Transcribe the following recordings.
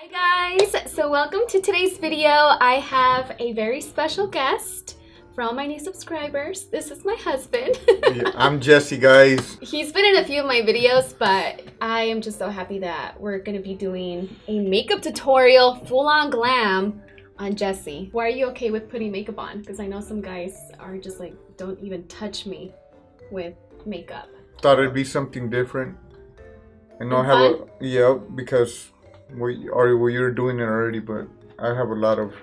Hi guys, so welcome to today's video. I have a very special guest for all my new subscribers. This is my husband. Yeah, I'm Jesse, guys. He's been in a few of my videos, but I am just so happy that we're gonna be doing a makeup tutorial, full-on glam on Jesse. Why are you okay with putting makeup on? Because I know some guys are just like, don't even touch me with makeup. Thought it'd be something different. And I And have fun? because you're doing it already, but I have a lot of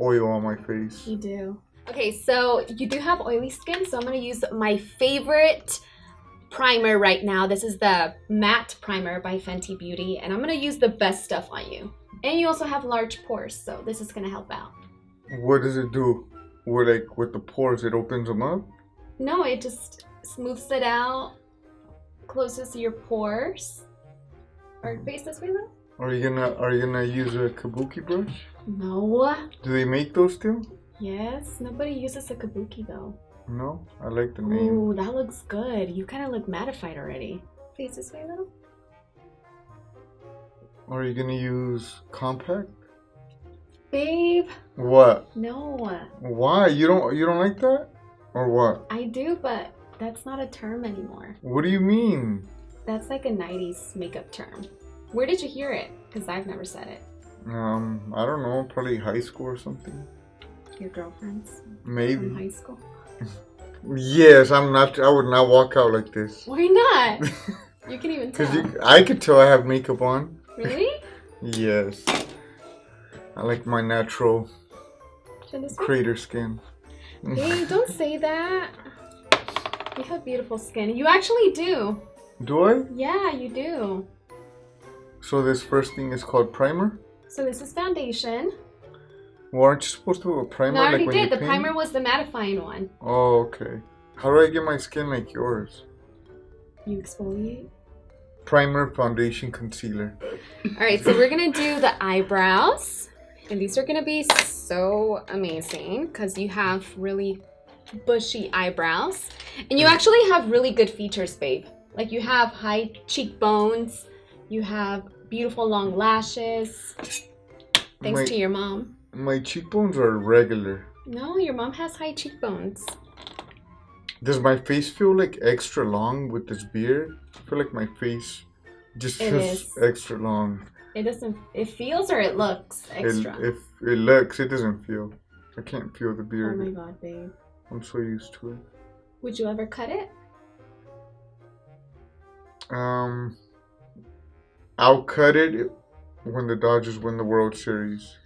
oil on my face. You do. Okay, so you do have oily skin, so I'm going to use my favorite primer right now. This is the matte primer by Fenty Beauty, and I'm going to use the best stuff on you. And you also have large pores, so this is going to help out. What does it do? With the pores, it opens them up? No, it just smooths it out, closes your pores. Or face this way though. Are you gonna use a kabuki brush? No. Do they make those still? Yes, nobody uses a kabuki though. No, I like the name. Ooh, that looks good. You kind of look mattified already. Face this way a little. Are you gonna use compact? Babe. What? No. Why? You don't like that? Or what? I do, but that's not a term anymore. What do you mean? That's like a 90s makeup term. Where did you hear it? Because I've never said it. I don't know, probably high school or something. Your girlfriends Maybe. from high school? Yes, I would not walk out like this. Why not? You can even tell. Because I could tell I have makeup on. Really? Yes. I like my natural crater skin. Hey, don't say that. You have beautiful skin. You actually do. Do I? Yeah, you do. So this first thing is called primer? So this is foundation. Well, aren't you supposed to have a primer? No, I already like when did. you The paint? primer was the mattifying one. Oh, okay. How do I get my skin like yours? You exfoliate. Primer, foundation, concealer. Alright, so we're going to do the eyebrows. And these are going to be so amazing because you have really bushy eyebrows. And you actually have really good features, babe. Like you have high cheekbones. You have beautiful long lashes. Thanks to your mom. My cheekbones are regular. No, your mom has high cheekbones. Does my face feel like extra long with this beard? I feel like my face just feels extra long. It doesn't. It feels or it looks extra. If it looks, it doesn't feel. I can't feel the beard. Oh my god, babe. I'm so used to it. Would you ever cut it? I'll cut it when the Dodgers win the World Series.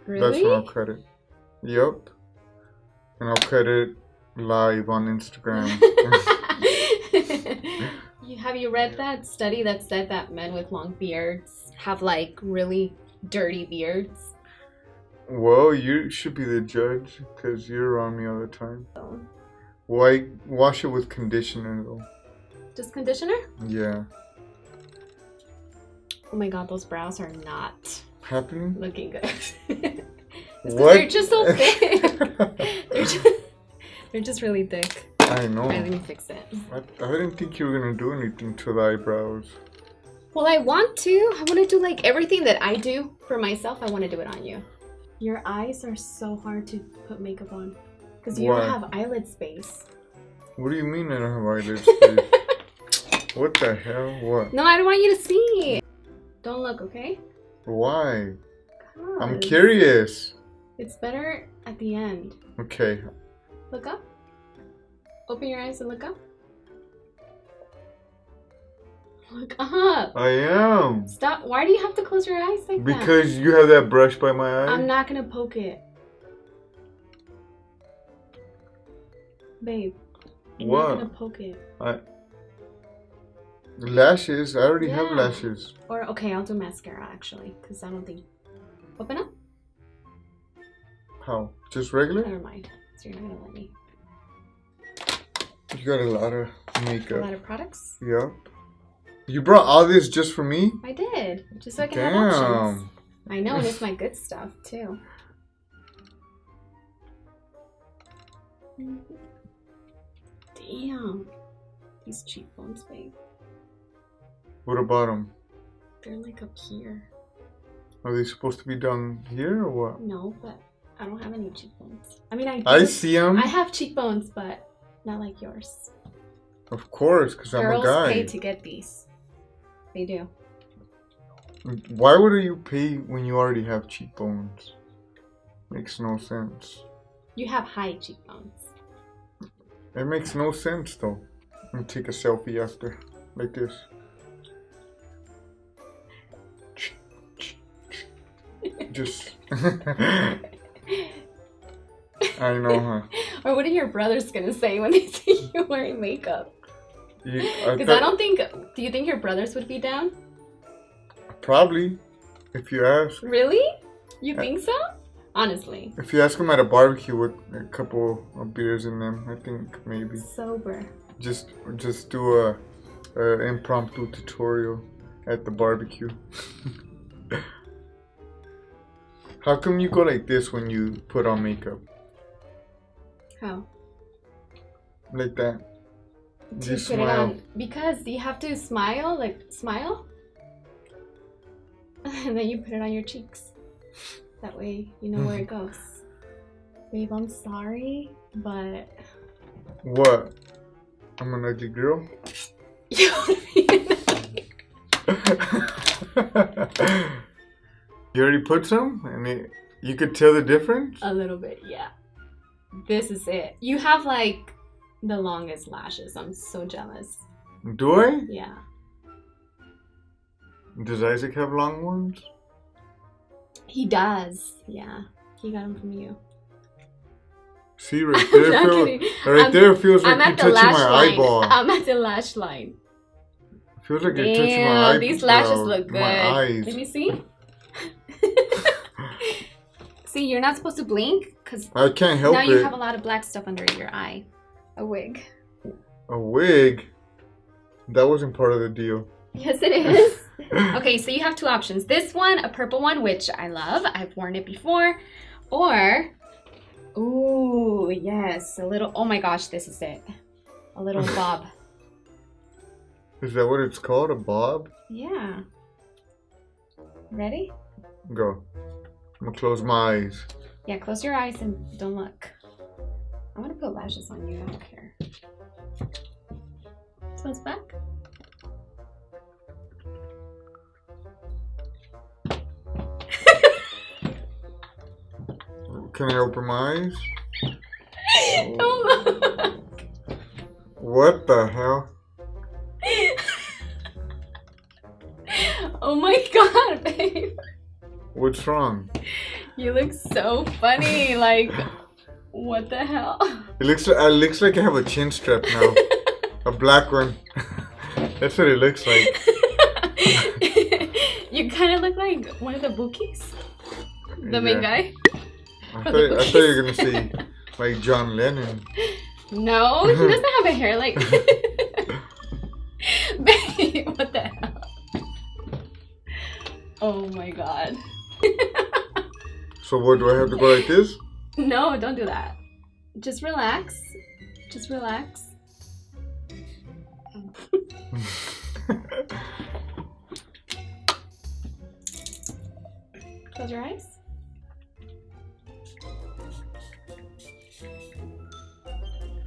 Really? That's when I'll cut it. Yup. And I'll cut it live on Instagram. Have you read that study that said that men with long beards have like really dirty beards? Well, you should be the judge because you're around me all the time. Why wash it with conditioner though? Just conditioner? Yeah. Oh my god, those brows are not Happening? looking good. What? They're just so thick. they're just really thick. I know. Alright, let me fix it. I didn't think you were gonna do anything to the eyebrows. Well, I want to. I want to do like everything that I do for myself. I want to do it on you. Your eyes are so hard to put makeup on because you don't have eyelid space. What do you mean I don't have eyelid space? What the hell? What? No, I don't want you to see. Don't look, okay? Why? I'm curious. It's better at the end. Okay. Look up. Open your eyes and look up. Look up. I am. Stop. Why do you have to close your eyes like that? Because you have that brush by my eye? I'm not going to poke it. Babe. I'm not going to poke it. Lashes? I already have lashes. Or, okay, I'll do mascara actually. Because I don't think... Open up. How? Just regular? Never mind. So you're not going to let me. You got a lot of makeup. A lot of products? Yep. You brought all this just for me? I did. Just so I can have options. I know, and it's my good stuff too. Damn. These cheekbones, babe. What about them? They're like up here. Are they supposed to be done here or what? No, but I don't have any cheekbones. I mean, I see them. I have cheekbones, but not like yours. Of course, because I'm a guy. Girls pay to get these. They do. Why would you pay when you already have cheekbones? Makes no sense. You have high cheekbones. It makes no sense though. Let me take a selfie after. Like this. Just I know, huh? Or what are your brothers gonna say when they see you wearing makeup? Because I don't think. Do you think your brothers would be down? Probably, if you ask. Really? You think so? Honestly. If you ask them at a barbecue with a couple of beers in them, I think maybe. Sober. Just do a impromptu tutorial at the barbecue. How come you go like this when you put on makeup? How? Like that. To put it on, because you have to smile, like smile, and then you put it on your cheeks. That way you know where it goes. Babe, I'm sorry, but... What? I'm an ugly girl? You already put some? And you could tell the difference? A little bit, yeah. This is it. You have like the longest lashes. I'm so jealous. Do I? Yeah. Does Isaac have long ones? He does. Yeah. He got them from you. See, right there, there it feels like you're touching my eyeball. I'm at the lash line. Feels like you're touching my eyeball. These lashes look good. My eyes. Let me see. See, you're not supposed to blink because I can't help it. Now you have a lot of black stuff under your eye. A wig. A wig? That wasn't part of the deal. Yes, it is. Okay, so you have two options. This one, a purple one, which I love. I've worn it before. Or, ooh, yes, a little, oh my gosh, this is it. A little bob. Is that what it's called? A bob? Yeah. Ready? Go. I'm gonna close my eyes. Yeah, close your eyes and don't look. I'm gonna put lashes on you, I don't care. Close back. Can I open my eyes? Oh. What the hell? Oh my god, babe. What's wrong? You look so funny. Like, what the hell? It looks like I have a chin strap now. A black one. That's what it looks like. You kind of look like one of the Bookies. The main guy. I thought you were gonna say like John Lennon. No, he doesn't have a hair like. Babe, what the hell? Oh my god. So what, do I have to go like this? No, don't do that. Just relax. Just relax. Close your eyes.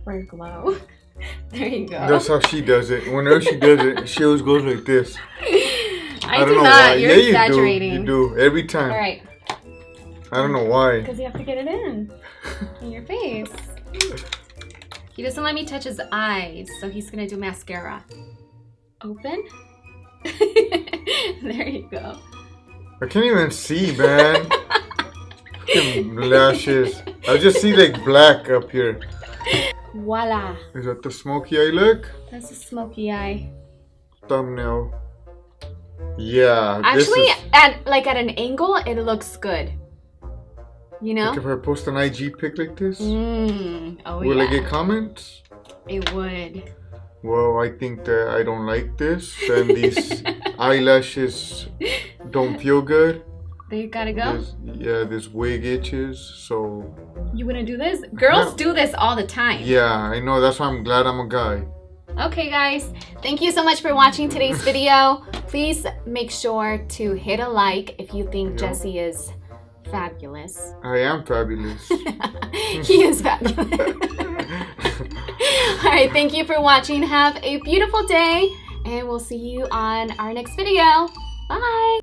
For glow. There you go. That's how she does it. Whenever she does it, she always goes like this. I don't know not. Why. You're exaggerating. You do. Every time. All right. I don't know why. Because you have to get it in your face. He doesn't let me touch his eyes, so he's gonna do mascara. Open. There you go. I can't even see, man. Lashes. I just see like black up here. Voila. Is that the smoky eye look? That's a smoky eye. Thumbnail. Yeah. Actually, at an angle, it looks good. You know? Like if I post an IG pic like this, will I get comments? It would. Well, I think that I don't like this, and these eyelashes don't feel good. They gotta go? This wig itches, so... You wouldn't do this? Girls do this all the time. Yeah, I know. That's why I'm glad I'm a guy. Okay, guys, thank you so much for watching today's video. Please make sure to hit a like if you think Jesse is fabulous. I am fabulous. He is fabulous. All right, thank you for watching. Have a beautiful day, and we'll see you on our next video. Bye.